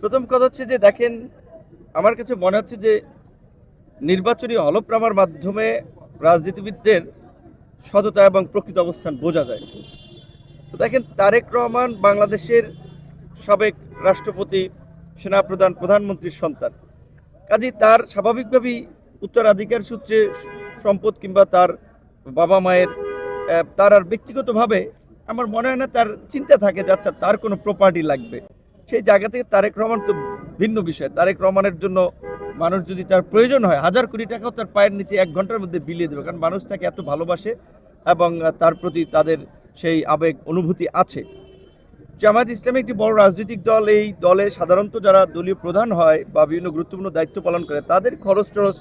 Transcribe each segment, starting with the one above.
প্রথম কথা হচ্ছে যে দেখেন, আমার কাছে মনে হচ্ছে যে নির্বাচনী হলফনামার মাধ্যমে রাজনীতিবিদদের সততা এবং প্রকৃত অবস্থান বোঝা যায়। তো দেখেন, তারেক রহমান বাংলাদেশের সাবেক রাষ্ট্রপতি, সেনাপ্রধান, প্রধানমন্ত্রীর সন্তান। কাজেই তার স্বাভাবিকভাবেই উত্তরাধিকার সূত্রে সম্পদ কিংবা তার বাবা মায়ের তার আর ব্যক্তিগতভাবে আমার মনে হয় না তার চিন্তা থাকে যে আচ্ছা তার কোনো প্রপার্টি লাগবে। সেই জায়গা থেকে তারেক রহমান তো ভিন্ন বিষয়। তারেক রহমানের জন্য মানুষ যদি তার প্রয়োজন হয় 1000 কোটি টাকাও তার পায়ের নিচে 1 ঘন্টার মধ্যে বিলিয়ে দেবে, কারণ মানুষ তাকে এত ভালোবাসে এবং তার প্রতি তাদের সেই আবেগ অনুভূতি আছে। জামায়াত ইসলামী একটি বড় রাজনৈতিক দল। এই দলে সাধারণত যারা দলীয় প্রধান হয় বা বিভিন্ন গুরুত্বপূর্ণ দায়িত্ব পালন করে তাদের খরচ টরচ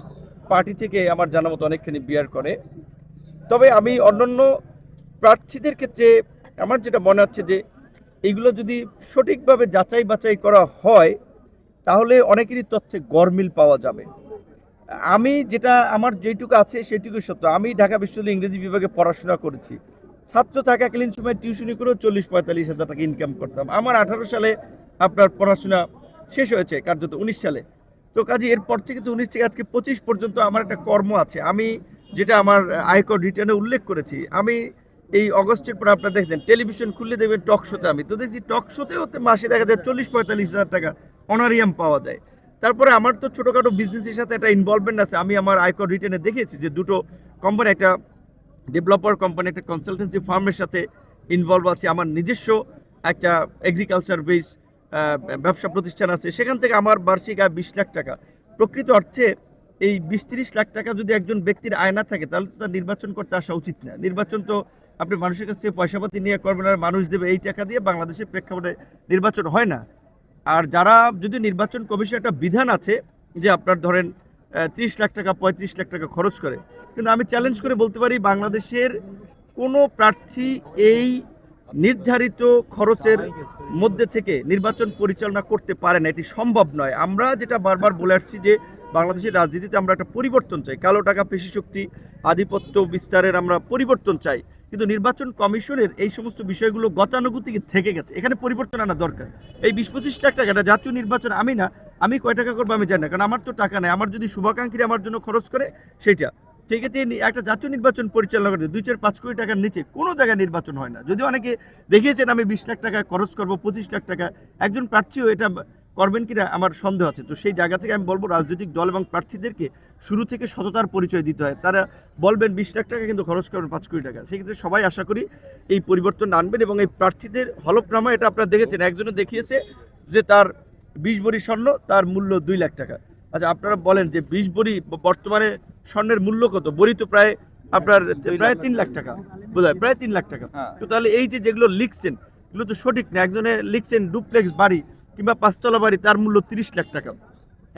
পার্টি থেকে আমার জানা মতো অনেকখানি বিয়ার করে। তবে আমি অন্যান্য প্রার্থীদের ক্ষেত্রে আমার যেটা মনে হচ্ছে যে এইগুলো যদি সঠিকভাবে যাচাই বাছাই করা হয় তাহলে অনেকেরই তথ্যে গরমিল পাওয়া যাবে। আমি যেটা আমার যেটুকু আছে সেটুকু সত্য। আমি ঢাকা বিশ্ববিদ্যালয়ে ইংরেজি বিভাগে পড়াশোনা করেছি। ছাত্র থাকাকালীন সময় টিউশনি করেও 40-45 হাজার টাকা ইনকাম করতাম। আমার 18 সালে আপনার পড়াশোনা শেষ হয়েছে, কার্যত 19 সালে। তো কাজে এরপর থেকে তো 19 থেকে আজকে 25 পর্যন্ত আমার একটা কর্ম আছে। আমি যেটা আমার আয়কর রিটার্নে উল্লেখ করেছি, আমি এই অগস্টের পর আপনারা দেখছেন টেলিভিশন খুললে দেখবেন টক শোতে, আমি তো দেখছি টক শোতেও মাসে দেখা যায় 40-45 হাজার টাকা অনারিয়াম পাওয়া যায়। তারপরে আমার তো ছোটোখাটো বিজনেসের সাথে একটা ইনভলভমেন্ট আছে। আমি আমার আয়কর রিটার্নে দেখেছি যে দুটো কোম্পানি, একটা ডেভেলপার কোম্পানি, একটা কনসালটেন্সি ফার্মের সাথে ইনভলভ আছে। আমার নিজস্ব একটা এগ্রিকালচার বেস ব্যবসা প্রতিষ্ঠান আছে, সেখান থেকে আমার বার্ষিক আয় 20 লাখ টাকা। প্রকৃত অর্থে এই 20-30 লাখ টাকা যদি একজন ব্যক্তির আয় না থাকে তাহলে তো তার নির্বাচন করতে আসা উচিত না। নির্বাচন তো আপনি মানুষের কাছ থেকে পয়সাপাতি নিয়ে করবেন আর মানুষ দেবে, এই টাকা দিয়ে বাংলাদেশের প্রেক্ষাপটে নির্বাচন হয় না। আর যারা যদি নির্বাচন কমিশন একটা বিধান আছে যে আপনার ধরেন 30 লাখ টাকা 35 লাখ টাকা খরচ করে, কিন্তু আমি চ্যালেঞ্জ করে বলতে পারি বাংলাদেশের কোনো প্রার্থী এই নির্ধারিত খরচের মধ্যে থেকে নির্বাচন পরিচালনা করতে পারে না। এটি সম্ভব নয়। আমরা যেটা বারবার বলে আসছি যে বাংলাদেশের রাজনীতিতে আমরা একটা পরিবর্তন চাই, কালো টাকা পেশি শক্তি আধিপত্য বিস্তারের আমরা পরিবর্তন চাই, কিন্তু নির্বাচন কমিশনের এই সমস্ত বিষয়গুলো গতানুগতিক থেকে গেছে। এখানে পরিবর্তন আনা দরকার। এই 20-25 লাখ টাকা এটা জাতীয় নির্বাচন আমি না, আমি কয় টাকা করবো আমি জানি না, কারণ আমার তো টাকা নেই। আমার যদি শুভাকাঙ্ক্ষীরা আমার জন্য খরচ করে সেটা ঠিক আছে। একটা জাতীয় নির্বাচন পরিচালনা করতে 2-4-5 কোটি টাকার নিচে কোনো জায়গায় নির্বাচন হয় না। যদি অনেকে দেখিয়েছেন আমি 20 লাখ টাকা খরচ করবো, 25 লাখ টাকা, একজন প্রার্থীও এটা করবেন কিনা আমার সন্দেহ আছে। তো সেই জায়গা থেকে আমি বলবো রাজনৈতিক দল এবং প্রার্থীদেরকে শুরু থেকে সততার পরিচয় দিতে হয়। তারা বলবেন 20 লাখ টাকা কিন্তু খরচ করবেন 5 কোটি টাকা, সেক্ষেত্রে সবাই আশা করি এই পরিবর্তন আনবেন। এবং এই প্রার্থীদের হলফনামা এটা আপনারা দেখেছেন, একজনে দেখিয়েছে যে তার 20 ভরি স্বর্ণ, তার মূল্য 2 লাখ টাকা। আচ্ছা আপনারা বলেন যে 20 ভরি বর্তমানে স্বর্ণের মূল্য কত? ভরি তো প্রায় আপনার প্রায় 3 লাখ টাকা, বোধহয় প্রায় 3 লাখ টাকা। তো তাহলে এই যে যেগুলো লিখছেন এগুলো তো সঠিক না। একজনে লিখছেন ডুপ্লেক্স বাড়ি কিংবা 5 তলা বাড়ি, তার মূল্য 30 লাখ টাকা।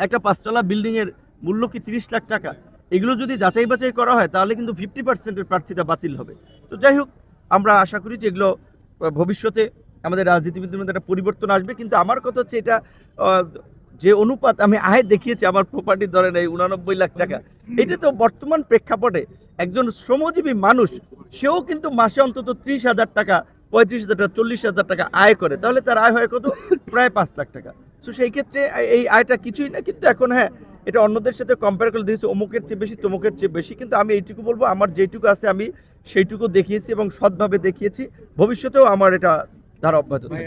একটা 5 তলা বিল্ডিংয়ের মূল্য কি 30 লাখ টাকা? এগুলো যদি যাচাই বাছাই করা হয় তাহলে কিন্তু 50% প্রার্থীতা বাতিল হবে। তো যাই হোক, আমরা আশা করি যে এগুলো ভবিষ্যতে আমাদের রাজনীতিবিদদের মধ্যে একটা পরিবর্তন আসবে। কিন্তু আমার কথা হচ্ছে এটা যে অনুপাত আমি আয় দেখিয়েছি, আমার প্রপার্টি ধরেন এই 89 লাখ টাকা, এটা তো বর্তমান প্রেক্ষাপটে একজন শ্রমজীবী মানুষ সেও কিন্তু মাসে অন্তত 30,000 টাকা, 35,000 টাকা, 40,000 টাকা আয় করে। তাহলে তার আয় হয় কত? প্রায় 5 লাখ টাকা। তো সেই ক্ষেত্রে এই আয়টা কিছুই না। কিন্তু এখন হ্যাঁ, এটা অন্যদের সাথে কম্পেয়ার করে দিয়েছে অমুকের চেয়ে বেশি, তমুকের চেয়ে বেশি। কিন্তু আমি এইটুকু বলবো আমার যেটুকু আছে আমি সেইটুকু দেখিয়েছি এবং সৎভাবে দেখিয়েছি। ভবিষ্যতেও আমার এটা ধারা অব্যাহত থাকবে।